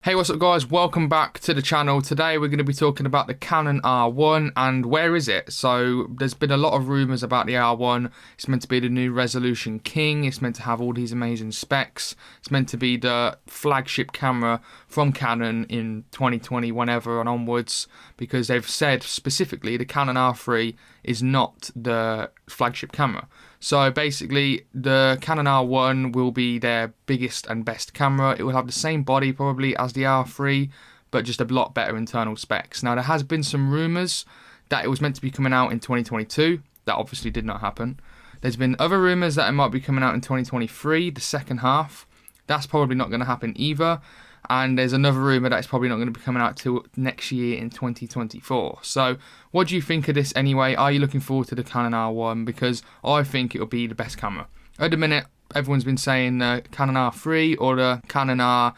Hey, what's up guys, welcome back to the channel. Today we're going to be talking about the Canon R1 and where is it? So there's been a lot of rumours about the R1. It's meant to be the new resolution king, it's meant to have all these amazing specs, it's meant to be the flagship camera from Canon in 2020 whenever and onwards, because they've said specifically the Canon R3 is not the flagship camera. So basically, the Canon R1 will be their biggest and best camera. It will have the same body probably as the R3, but just a lot better internal specs. Now, there has been some rumours that it was meant to be coming out in 2022. That obviously did not happen. There's been other rumours that it might be coming out in 2023, the second half. That's probably not going to happen either. And there's another rumour that it's probably not going to be coming out till next year in 2024. So what do you think of this anyway? Are you looking forward to the Canon R1? Because I think it'll be the best camera. At the minute, everyone's been saying the Canon R3 or the Canon the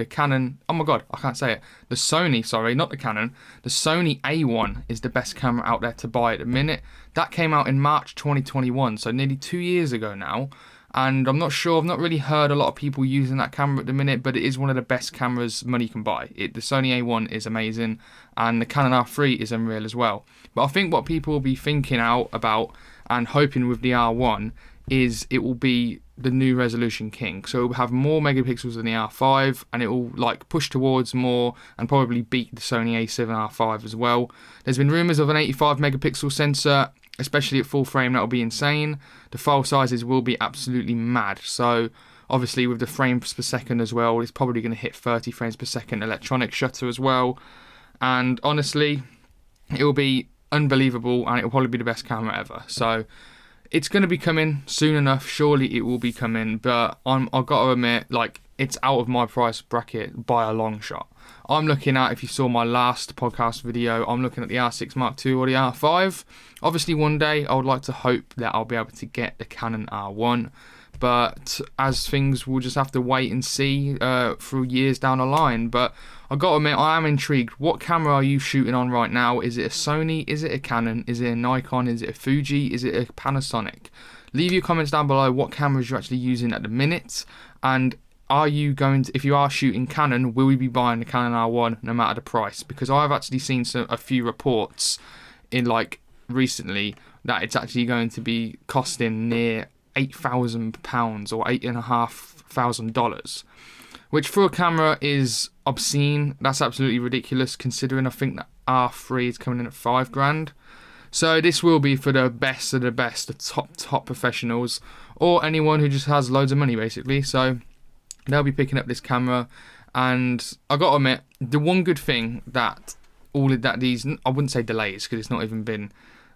Canon, oh my god, I can't say it. The Sony, sorry, not the Canon. The Sony A1 is the best camera out there to buy at the minute. That came out in March 2021, so nearly 2 years ago now. And I'm not sure, I've not really heard a lot of people using that camera at the minute, but it is one of the best cameras money can buy. The Sony A1 is amazing, and the Canon R3 is unreal as well. But I think what people will be thinking out about and hoping with the R1 is it will be the new resolution king. So it will have more megapixels than the R5, and it will like push towards more and probably beat the Sony A7R5 as well. There's been rumours of an 85 megapixel sensor, especially at full frame. That'll be insane. The file sizes will be absolutely mad. So obviously with the frames per second as well, it's probably going to hit 30 frames per second electronic shutter as well. And honestly, it will be unbelievable, and it will probably be the best camera ever. So it's going to be coming soon enough. Surely it will be coming, but I've got to admit, like, it's out of my price bracket by a long shot. I'm looking at, if you saw my last podcast video, I'm looking at the R6 Mark II or the R5. Obviously one day I would like to hope that I'll be able to get the Canon R1, but as things, we'll just have to wait and see through years down the line. But I've got to admit, I am intrigued. What camera are you shooting on right now? Is it a Sony? Is it a Canon? Is it a Nikon? Is it a Fuji? Is it a Panasonic? Leave your comments down below what cameras you're actually using at the minute, and are you going to, if you are shooting Canon, will you be buying the Canon R1 no matter the price? Because I've actually seen a few reports in like recently that it's actually going to be costing near £8,000 or $8,500, which for a camera is obscene. That's absolutely ridiculous, considering I think that R3 is coming in at £5,000. So this will be for the best of the best, the top professionals, or anyone who just has loads of money basically. So they'll be picking up this camera, and I got to admit, the one good thing that these, I wouldn't say delays because it's not even been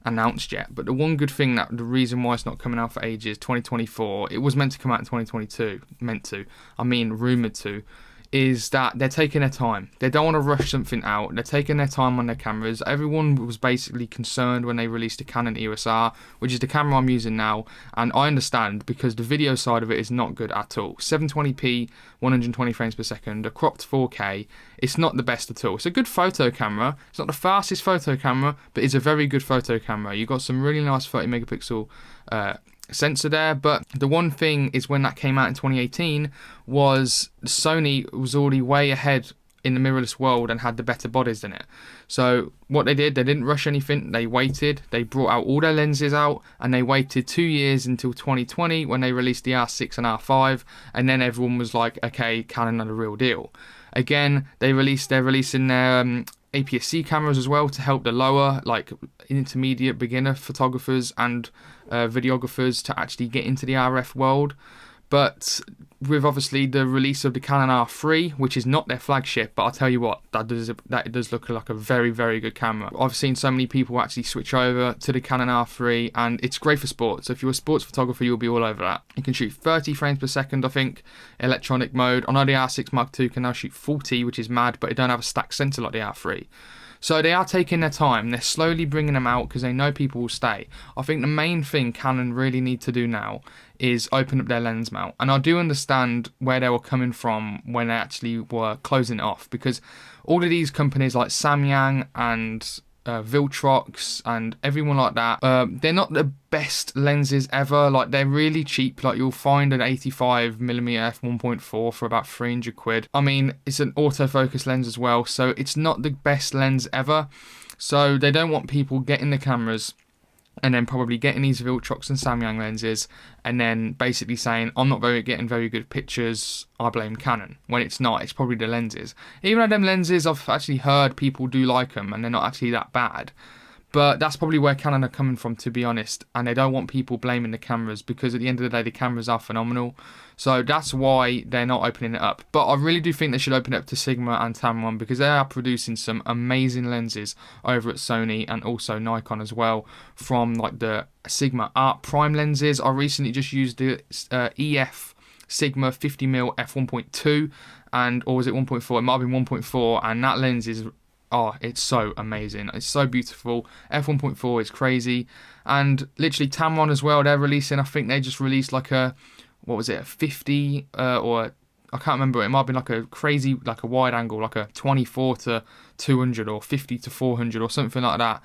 announced yet, but the one good thing, that the reason why it's not coming out for ages, 2024, it was meant to come out in 2022, rumoured to, is that they're taking their time. They don't want to rush something out. They're taking their time on their cameras. Everyone was basically concerned when they released the Canon EOS R, which is the camera I'm using now, and I understand because the video side of it is not good at all. 720p, 120 frames per second, a cropped 4K. It's not the best at all. It's a good photo camera. It's not the fastest photo camera, but it's a very good photo camera. You've got some really nice 30 megapixel sensor there, but the one thing is when that came out in 2018 was Sony was already way ahead in the mirrorless world and had the better bodies than it. So what they did, they didn't rush anything, they waited, they brought out all their lenses out, and they waited 2 years until 2020 when they released the R6 and R5, and then everyone was like, okay, Canon are the real deal. Again, they're releasing their APS-C cameras as well to help the lower, like intermediate beginner photographers and videographers to actually get into the RF world. But with obviously the release of the Canon R3, which is not their flagship, but I'll tell you what, that does look like a very, very good camera. I've seen so many people actually switch over to the Canon R3, and it's great for sports. So if you're a sports photographer, you'll be all over that. You can shoot 30 frames per second, I think, electronic mode. I know the R6 Mark II can now shoot 40, which is mad, but it don't have a stacked sensor like the R3. So they are taking their time. They're slowly bringing them out because they know people will stay. I think the main thing Canon really need to do now is open up their lens mount. And I do understand where they were coming from when they actually were closing it off, because all of these companies like Samyang and Viltrox and everyone like that. They're not the best lenses ever. Like, they're really cheap. Like, you'll find an 85mm f1.4 for about 300 quid. I mean, it's an autofocus lens as well, so it's not the best lens ever. So they don't want people getting the cameras and then probably getting these Viltrox and Samyang lenses and then basically saying, I'm not getting very good pictures, I blame Canon. When it's not, it's probably the lenses. Even though them lenses, I've actually heard people do like them and they're not actually that bad. But that's probably where Canon are coming from, to be honest. And they don't want people blaming the cameras, because at the end of the day, the cameras are phenomenal. So that's why they're not opening it up. But I really do think they should open it up to Sigma and Tamron, because they are producing some amazing lenses over at Sony and also Nikon as well, from like the Sigma Art Prime lenses. I recently just used the EF Sigma 50mm f1.2, or was it 1.4? It might have been 1.4, and that lens is... oh, it's so amazing. It's so beautiful. F1.4 is crazy. And literally Tamron as well, they're releasing, I think they just released like a, what was it, a 50, or I can't remember. It might have been like a crazy, like a wide angle, like a 24 to 200 or 50 to 400 or something like that.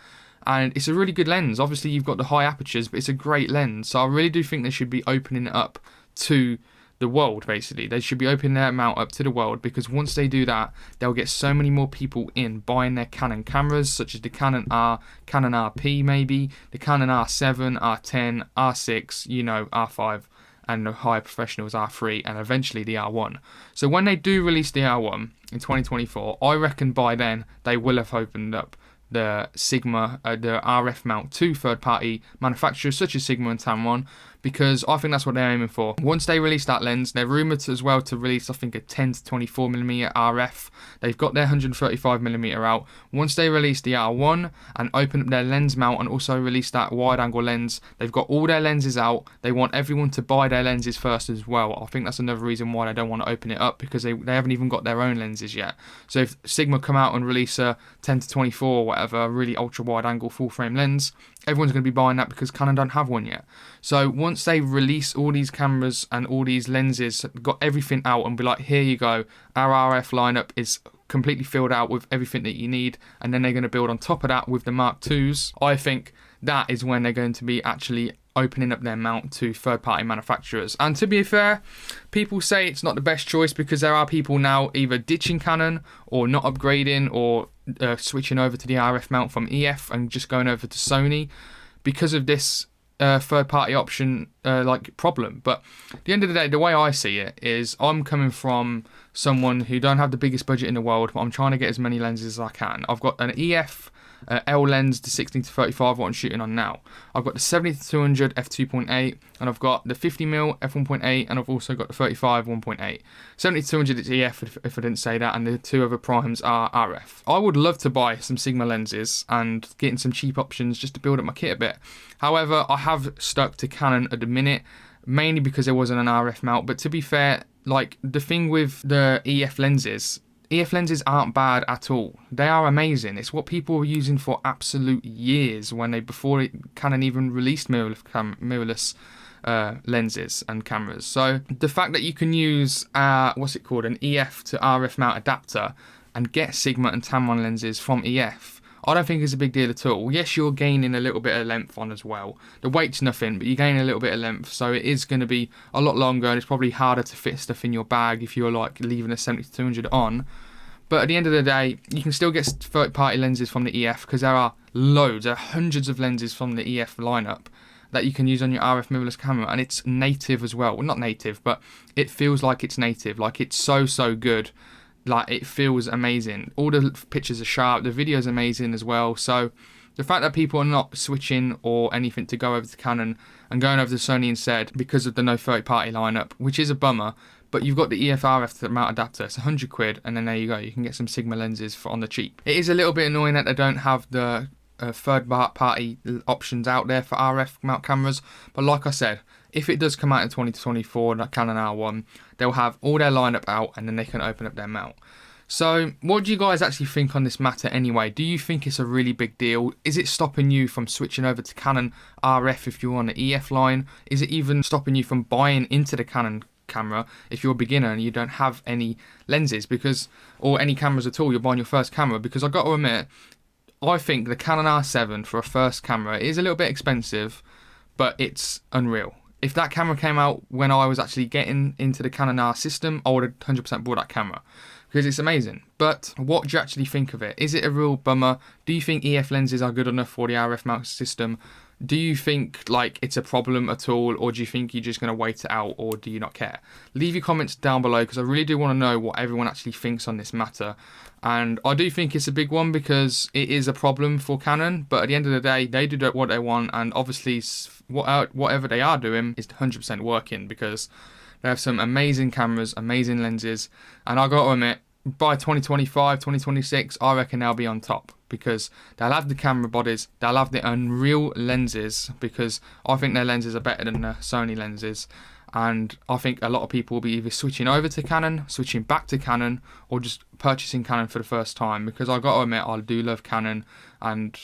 And it's a really good lens. Obviously, you've got the high apertures, but it's a great lens. So I really do think they should be opening it up to the world, basically. They should be opening their mount up to the world, because once they do that, they'll get so many more people in buying their Canon cameras, such as the Canon R, Canon RP maybe, the Canon R7, R10, R6, you know, R5, and the higher professionals R3, and eventually the R1. So when they do release the R1 in 2024, I reckon by then they will have opened up the Sigma, the RF mount to third-party manufacturers such as Sigma and Tamron, because I think that's what they're aiming for. Once they release that lens, they're rumoured as well to release, I think, a 10 to 24mm RF. They've got their 135mm out. Once they release the R1 and open up their lens mount and also release that wide-angle lens, they've got all their lenses out. They want everyone to buy their lenses first as well. I think that's another reason why they don't want to open it up, because they haven't even got their own lenses yet. So if Sigma come out and release a 10 to 24 or whatever, really ultra-wide-angle full-frame lens, everyone's going to be buying that because Canon don't have one yet. So once they release all these cameras and all these lenses, got everything out and be like, here you go, our RF lineup is completely filled out with everything that you need, and then they're going to build on top of that with the Mark IIs, I think that is when they're going to be actually opening up their mount to third-party manufacturers. And to be fair, people say it's not the best choice because there are people now either ditching Canon or not upgrading or switching over to the RF mount from EF and just going over to Sony because of this third-party option problem. But at the end of the day, the way I see it is I'm coming from someone who don't have the biggest budget in the world, but I'm trying to get as many lenses as I can. I've got an EF L lens, the 16 to 35, what I'm shooting on now. I've got the 70 to 200 f2.8, and I've got the 50mm f1.8, and I've also got the 35 1.8. 70 to 200 is EF, if I didn't say that, and the two other primes are RF. I would love to buy some Sigma lenses and getting some cheap options just to build up my kit a bit. However, I have stuck to Canon at the minute, mainly because there wasn't an RF mount. But to be fair, like the thing with the EF lenses aren't bad at all. They are amazing. It's what people were using for absolute years before Canon even released mirrorless lenses and cameras. So the fact that you can use an EF to RF mount adapter and get Sigma and Tamron lenses from EF, I don't think it's a big deal at all. Yes, you're gaining a little bit of length on as well. The weight's nothing, but you gain a little bit of length, so it is going to be a lot longer, and it's probably harder to fit stuff in your bag if you're like leaving a 70 to 200 on. But at the end of the day, you can still get third-party lenses from the EF, because there are hundreds of lenses from the EF lineup that you can use on your RF mirrorless camera, and it's native as well. Well, not native, but it feels like it's native. Like, it's so good. Like, it feels amazing. All the pictures are sharp. The video is amazing as well. So the fact that people are not switching or anything to go over to Canon and going over to Sony instead because of the no third-party lineup, which is a bummer, but you've got the EF RF mount adapter. It's 100 quid, and then there you go. You can get some Sigma lenses on the cheap. It is a little bit annoying that they don't have the third-party options out there for RF mount cameras, but like I said, if it does come out in 2024, like Canon R1, they'll have all their lineup out, and then they can open up their mount. So what do you guys actually think on this matter anyway? Do you think it's a really big deal? Is it stopping you from switching over to Canon RF if you're on the EF line? Is it even stopping you from buying into the Canon camera if you're a beginner and you don't have any lenses or any cameras at all? You're buying your first camera, because I've got to admit, I think the Canon R7 for a first camera is a little bit expensive, but it's unreal. If that camera came out when I was actually getting into the Canon R system, I would have 100% bought that camera because it's amazing. But what do you actually think of it? Is it a real bummer? Do you think EF lenses are good enough for the RF mount system? Do you think like it's a problem at all, or do you think you're just going to wait it out, or do you not care? Leave your comments down below because I really do want to know what everyone actually thinks on this matter. And I do think it's a big one because it is a problem for Canon, but at the end of the day, they do what they want, and obviously whatever they are doing is 100% working because they have some amazing cameras, amazing lenses, and I got to admit, by 2025, 2026, I reckon they'll be on top because they'll have the camera bodies, they'll have the unreal lenses because I think their lenses are better than the Sony lenses, and I think a lot of people will be either switching over to Canon, switching back to Canon, or just purchasing Canon for the first time because I got to admit, I do love Canon, and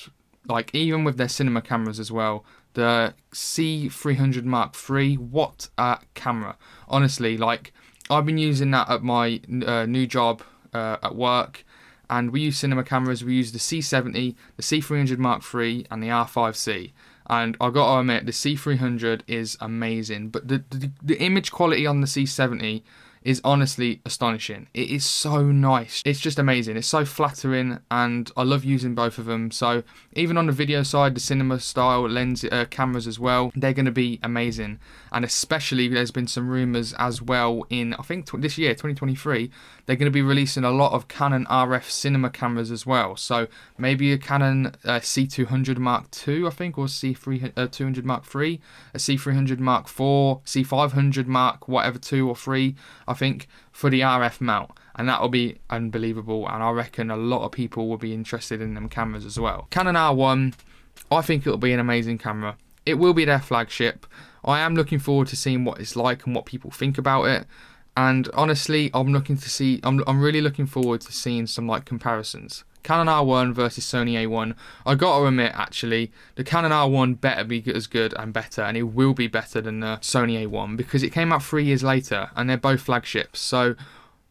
like even with their cinema cameras as well, the C300 Mark III, what a camera. Honestly, like I've been using that at my new job at work, and we use cinema cameras. We use the C70, the C300 Mark III, and the R5C. And I got to admit, the C300 is amazing, but the image quality on the C70 is honestly astonishing. It is so nice. It's just amazing. It's so flattering, and I love using both of them. So even on the video side, the cinema style lens cameras as well, they're going to be amazing. And especially there's been some rumors as well in, I think this year, 2023, they're going to be releasing a lot of Canon RF cinema cameras as well. So maybe a Canon C200 Mark II, I think, or C200 Mark III, a C300 Mark IV, C500 Mark, whatever, 2 or 3, I think, for the RF mount, and that will be unbelievable, and I reckon a lot of people will be interested in them cameras as well. Canon R1, I think it'll be an amazing camera. It will be their flagship. I am looking forward to seeing what it's like and what people think about it, and honestly, I'm really looking forward to seeing some like comparisons. Canon R1 versus Sony A1. I got to admit, actually, the Canon R1 better be as good and better, and it will be better than the Sony A1 because it came out 3 years later, and they're both flagships. So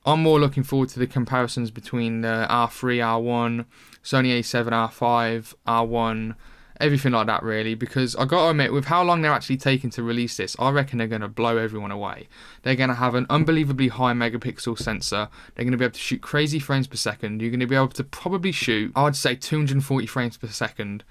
I'm more looking forward to the comparisons between the R3, R1, Sony A7, R5, R1, everything like that really, because I got to admit, with how long they're actually taking to release this, I reckon they're going to blow everyone away. They're going to have an unbelievably high megapixel sensor. They're going to be able to shoot crazy frames per second. You're going to be able to probably shoot, I would say, 240 frames per second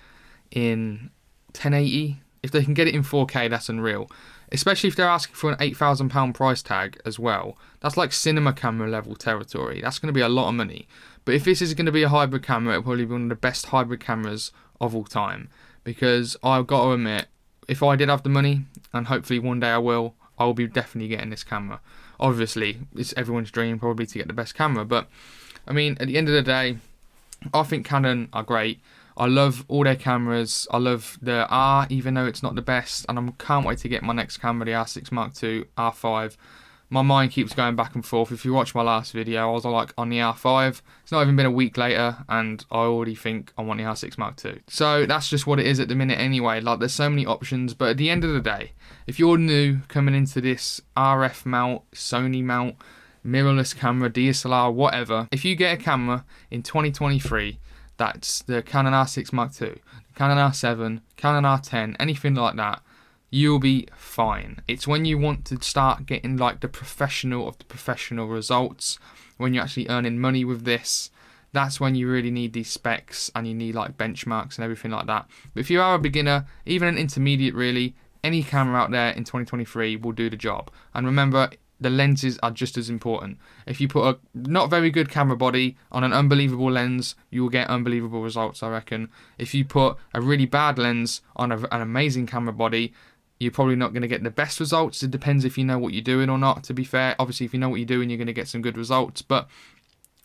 in 1080. If they can get it in 4K, that's unreal. Especially if they're asking for an £8,000 price tag as well. That's like cinema camera level territory. That's going to be a lot of money. But if this is going to be a hybrid camera, it'll probably be one of the best hybrid cameras of all time, because I've got to admit, if I did have the money, and hopefully one day I will be definitely getting this camera. Obviously, it's everyone's dream probably to get the best camera, but I mean, at the end of the day, I think Canon are great. I love all their cameras. I love the R, even though it's not the best, and I can't wait to get my next camera, the R6 Mark II, R5. My mind keeps going back and forth. If you watch my last video, I was like on the R5. It's not even been a week later, and I already think I want the R6 Mark II. So that's just what it is at the minute anyway. Like, there's so many options, but at the end of the day, if you're new coming into this RF mount, Sony mount, mirrorless camera, DSLR, whatever, if you get a camera in 2023, that's the Canon R6 Mark II, Canon R7, Canon R10, anything like that, you'll be fine. It's when you want to start getting like the professional of the professional results, when you're actually earning money with this, that's when you really need these specs and you need like benchmarks and everything like that. But if you are a beginner, even an intermediate really, any camera out there in 2023 will do the job. And remember, the lenses are just as important. If you put a not very good camera body on an unbelievable lens, you will get unbelievable results, I reckon. If you put a really bad lens on an amazing camera body, you're probably not going to get the best results. It depends if you know what you're doing or not, to be fair. Obviously, if you know what you're doing, you're going to get some good results. But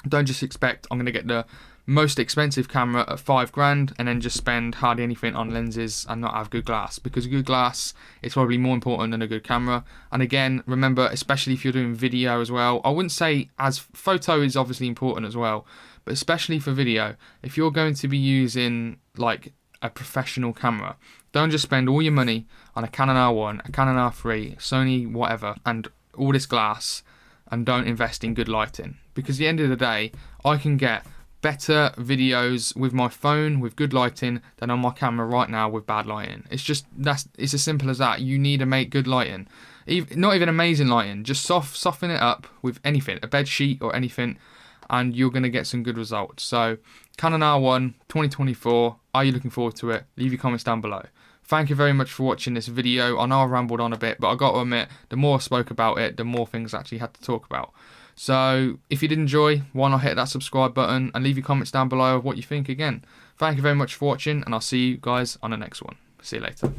don't just expect I'm going to get the most expensive camera at £5,000 and then just spend hardly anything on lenses and not have good glass. Because good glass is probably more important than a good camera. And again, remember, especially if you're doing video as well, I wouldn't say, as photo is obviously important as well, but especially for video, if you're going to be using like a professional camera, don't just spend all your money on a Canon R1, a Canon R3, Sony, whatever, and all this glass, and don't invest in good lighting. Because at the end of the day, I can get better videos with my phone with good lighting than on my camera right now with bad lighting. It's as simple as that. You need to make good lighting. Not even amazing lighting, just soften it up with anything, a bed sheet or anything, and you're going to get some good results. So Canon R1 2024, are you looking forward to it? Leave your comments down below. Thank you very much for watching this video. I know I rambled on a bit, but I got to admit, the more I spoke about it, the more things I actually had to talk about. So if you did enjoy, why not hit that subscribe button and leave your comments down below of what you think again. Thank you very much for watching, and I'll see you guys on the next one. See you later.